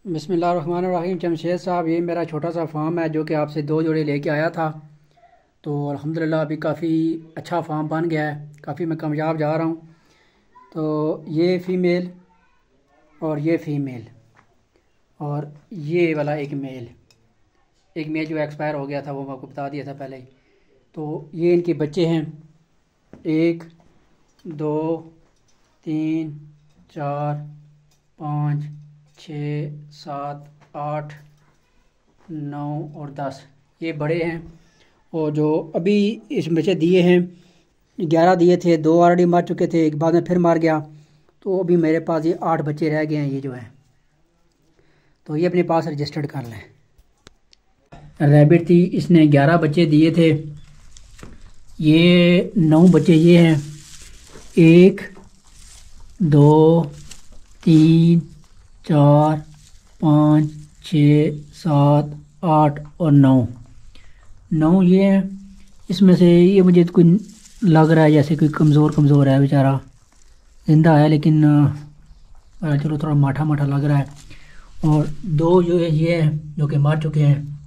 बिस्मिल्लाहिर्रहमानिर्रहीम। जमशेद साहब, ये मेरा छोटा सा फार्म है जो कि आपसे 2 जोड़े लेके आया था। तो अल्हम्दुलिल्लाह अभी काफ़ी अच्छा फार्म बन गया है, काफ़ी मैं कामयाब जा रहा हूँ। तो ये फ़ीमेल और ये फ़ीमेल और ये वाला एक मेल जो एक्सपायर हो गया था वो मैं आपको बता दिया था पहले ही। तो ये इनके बच्चे हैं, 1 2 3 4 5 6 7 8 9 और 10। ये बड़े हैं। और जो अभी इस बच्चे दिए हैं 11 दिए थे, 2 ऑलरेडी मर चुके थे, एक बाद में फिर मर गया। तो अभी मेरे पास ये 8 बच्चे रह गए हैं ये जो हैं। तो ये अपने पास रजिस्टर्ड कर लें। रैबिट थी, इसने 11 बच्चे दिए थे। ये 9 बच्चे ये हैं, 1 2 3 4 5 6 7 8 और 9 ये हैं। इसमें से ये मुझे कोई लग रहा है जैसे कोई कमज़ोर है बेचारा, जिंदा है लेकिन चलो थोड़ा माठा माठा लग रहा है। और 2 जो है ये हैं जो कि मर चुके हैं।